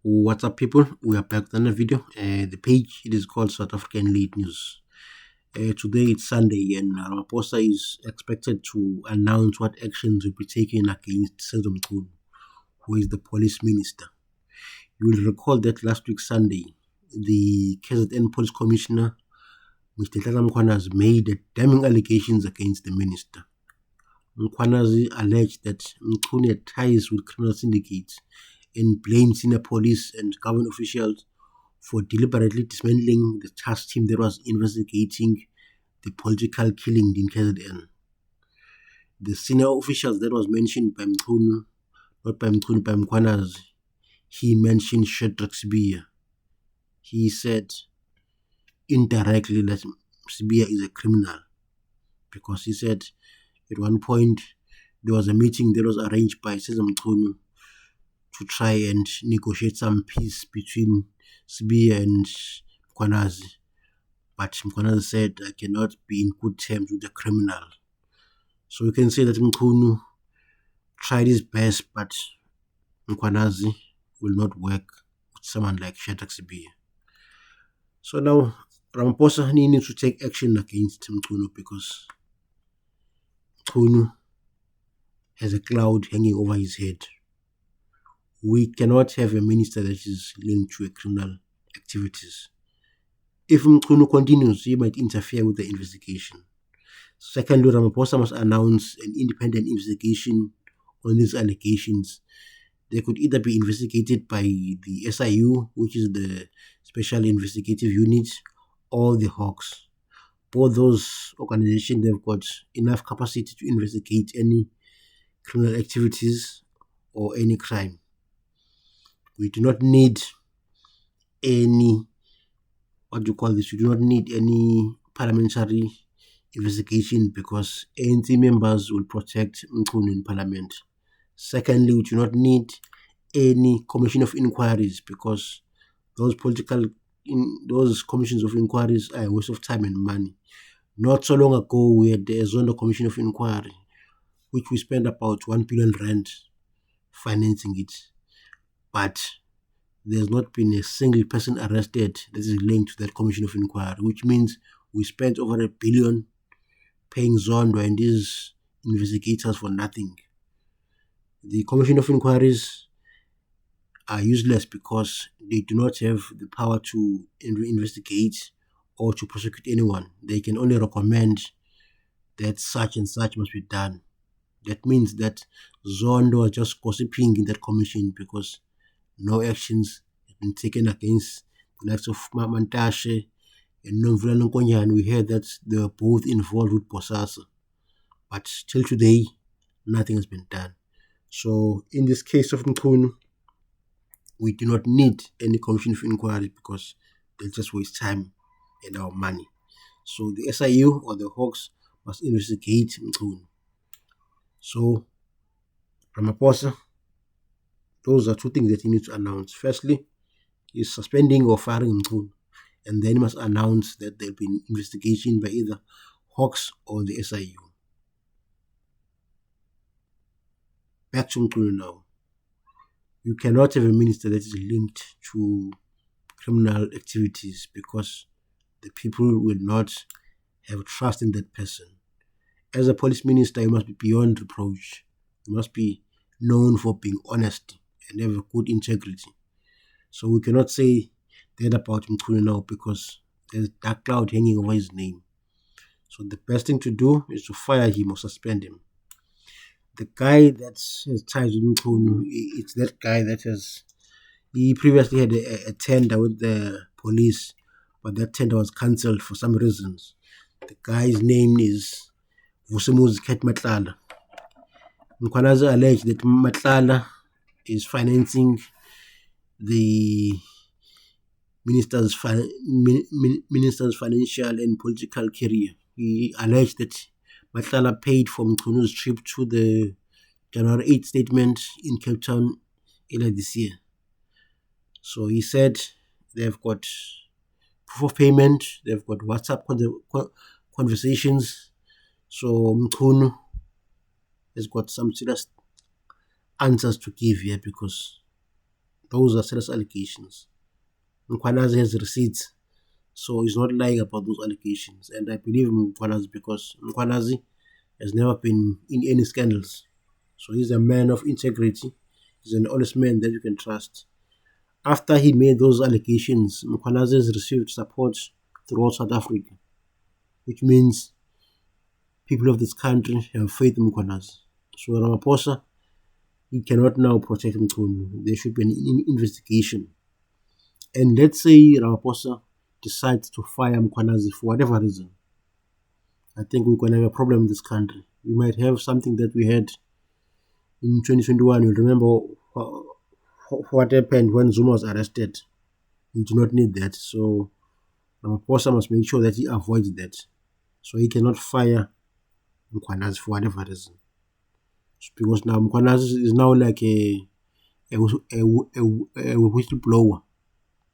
What's up, people? We are back with another video. The page it is called South African Late News. Today it's Sunday, and Ramaphosa is expected to announce what actions will be taken against Senzo Mchunu, who is the police minister. You will recall that last week Sunday, the KZN Police Commissioner, Mr. Tata Mkhwanazi, made damning allegations against the minister. Mkhwanazi alleged that Mchunu had ties with criminal syndicates and blamed senior police and government officials for deliberately dismantling the task team that was investigating the political killing in KZN. The senior officials that was mentioned by Mchunu, not by Mchunu, by Mkhwanazi, he mentioned Shadrack Sibiya. He said indirectly that Sibiya is a criminal because he said at one point there was a meeting that was arranged by Senzo Mchunu to try and negotiate some peace between Sibiya and Mkhwanazi. But Mkhwanazi said, I cannot be in good terms with the criminal. So we can say that Mchunu tried his best, but Mkhwanazi will not work with someone like Shadrack Sibiya. So now Ramaphosa needs to take action against Mchunu because Mchunu has a cloud hanging over his head. We cannot have a minister that is linked to criminal activities. If Mchunu continues, he might interfere with the investigation. Secondly, Ramaphosa must announce an independent investigation on these allegations. They could either be investigated by the SIU, which is the Special Investigative Unit, or the Hawks. Both those organizations, they've got enough capacity to investigate any criminal activities or any crime. We do not need any, we do not need any parliamentary investigation because ANC members will protect Mchunu in parliament. Secondly, we do not need any commission of inquiries because those commissions of inquiries are a waste of time and money. Not so long ago, we had the Zondo Commission of Inquiry, which we spent about 1 billion rand financing it. But there's not been a single person arrested that is linked to that commission of inquiry, which means we spent over 1 billion paying Zondo and these investigators for nothing. The commission of inquiries are useless because they do not have the power to investigate or to prosecute anyone. They can only recommend that such and such must be done. That means that Zondo are just gossiping in that commission because no actions have been taken against the likes of Mamantashe and Nomvula Nkonyane. We heard that they were both involved with Bosasa. But till today, nothing has been done. So in this case of Mchunu, we do not need any commission of inquiry because they'll just waste time and our money. So the SIU or the Hawks must investigate Mchunu. So Ramaphosa, those are two things that he needs to announce. Firstly, he's suspending or firing Mchunu, and then he must announce that there'll be an investigation by either Hawks or the SIU. Back to Mchunu now. You cannot have a minister that is linked to criminal activities because the people will not have trust in that person. As a police minister, you must be beyond reproach. You must be known for being honest and have a good integrity. So we cannot say that about Mchunu now because there's a dark cloud hanging over his name. So the best thing to do is to fire him or suspend him. The guy that has ties with Mchunu, it's that guy that he previously had a tender with the police, but that tender was cancelled for some reasons. The guy's name is Vusimuzi Ket Matlala. Mkhwanazi alleged that Matlala is financing the minister's financial and political career. He alleged that Matlala paid for Mchunu's trip to the January 8th statement in Cape Town earlier this year. So he said they've got proof of payment, they've got WhatsApp conversations. So Mchunu has got some serious answers to give here because Those are serious allegations. Mkhwanazi has receipts, so he's not lying about those allegations. And I believe Mkhwanazi because Mkhwanazi has never been in any scandals. So he's a man of integrity. He's an honest man that you can trust. After he made those allegations, Mkhwanazi has received support throughout South Africa, which means people of this country have faith in Mkhwanazi. So Ramaphosa, he cannot now protect Mchunu. There should be an investigation. And let's say Ramaphosa decides to fire Mkhwanazi for whatever reason. I think we're going to have a problem in this country. We might have something that we had in 2021. You'll remember what happened when Zuma was arrested. We do not need that. So Ramaphosa must make sure that he avoids that. So he cannot fire Mkhwanazi for whatever reason. Because now Mkhwanazi is now like a whistleblower.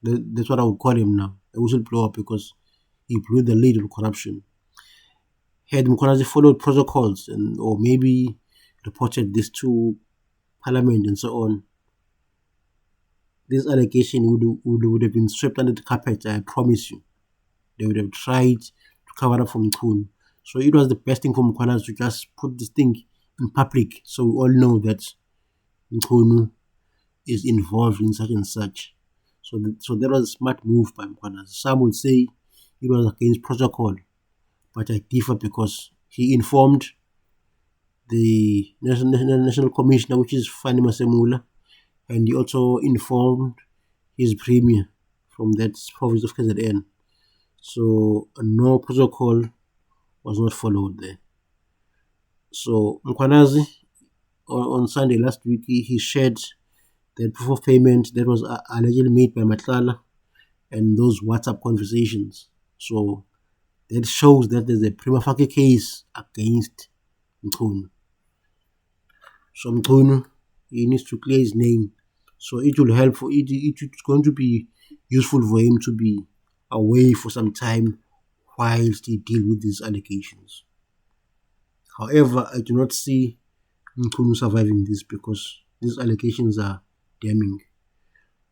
That's what I would call him now, a whistleblower, because he blew the lead on corruption. Had Mkhwanazi followed protocols or maybe reported this to Parliament and so on, this allegation would have been swept under the carpet, I promise you. They would have tried to cover up from Mchunu. So it was the best thing for Mkhwanazi to just put this thing in public so we all know that Mchunu is involved in such and such. So that was a smart move by Mkhwanazi. Some would say it was against protocol, but I differ because he informed the National Commissioner, which is Fanny Masemula, and he also informed his premier from that province of KZN. So no protocol was not followed there. So Mkhwanazi, on Sunday last week, he shared that proof of payment that was allegedly made by Matlala and those WhatsApp conversations. So that shows that there's a prima facie case against Mchunu. So Mchunu, he needs to clear his name. So it will help for it. It's going to be useful for him to be away for some time whilst he deals with these allegations. However, I do not see Mchunu surviving this because these allegations are damning.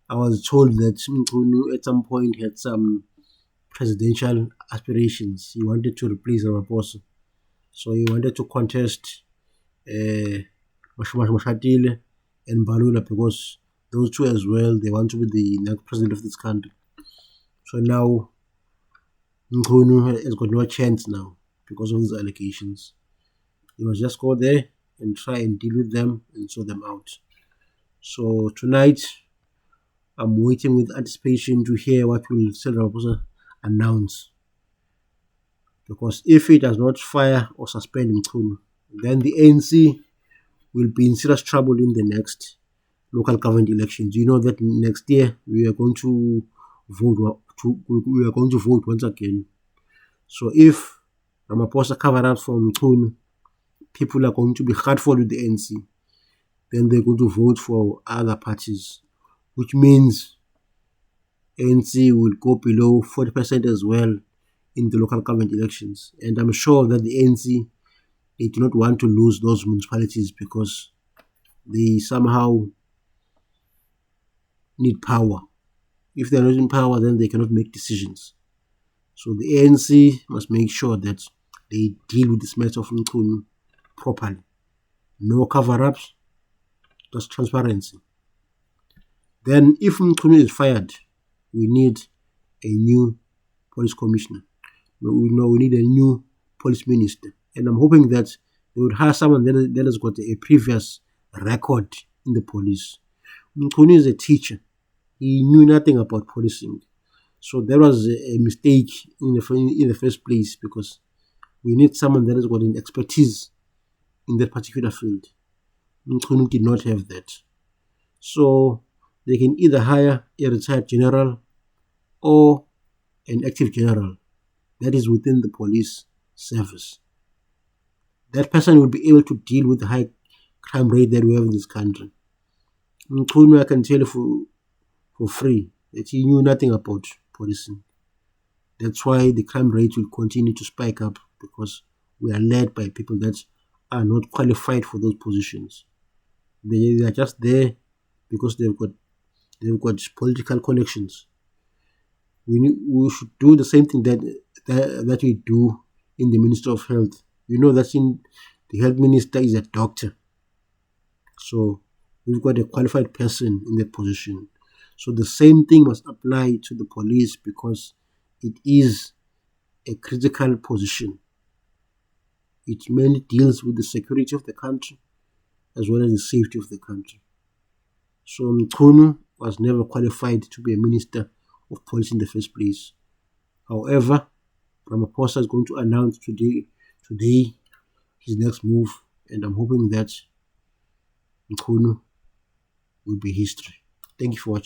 I was told that Mchunu at some point had some presidential aspirations. He wanted to replace Ramaphosa. So he wanted to contest Mashatile and Balula because those two as well, they want to be the next president of this country. So now Mchunu has got no chance now because of these allegations. He must just go there and try and deal with them and sort them out. So tonight, I'm waiting with anticipation to hear what will Cyril Ramaphosa announce. Because if he does not fire or suspend Mchunu, then the ANC will be in serious trouble in the next local government elections. You know that next year we are going to vote. We are going to vote once again. So if Ramaphosa cover up for Mchunu, people are going to be hurtful with the ANC. Then they're going to vote for other parties, which means ANC will go below 40% as well in the local government elections. And I'm sure that the ANC, they do not want to lose those municipalities because they somehow need power. If they're not in power, then they cannot make decisions. So the ANC must make sure that they deal with this matter of Mchunu properly. No cover-ups, just transparency. Then if Mchunu is fired, we need a new police commissioner. We need a new police minister. And I'm hoping that they would hire someone that has got a previous record in the police. Mchunu is a teacher. He knew nothing about policing. So that was a mistake in the first place because we need someone that has got an expertise in that particular field. Mchunu did not have that. So they can either hire a retired general or an active general that is within the police service. That person will be able to deal with the high crime rate that we have in this country. Mchunu, I can tell you for free that he knew nothing about policing. That's why the crime rate will continue to spike up because we are led by people that are not qualified for those positions. They are just there because they've got they've got political connections. We should do the same thing that we do in the Minister of Health. You know that in the health minister is a doctor, so we've got a qualified person in that position. So the same thing must apply to the police because it is a critical position. It mainly deals with the security of the country as well as the safety of the country. So Mchunu was never qualified to be a minister of police in the first place. However, Ramaphosa is going to announce today his next move, and I'm hoping that Mchunu will be history. Thank you for watching.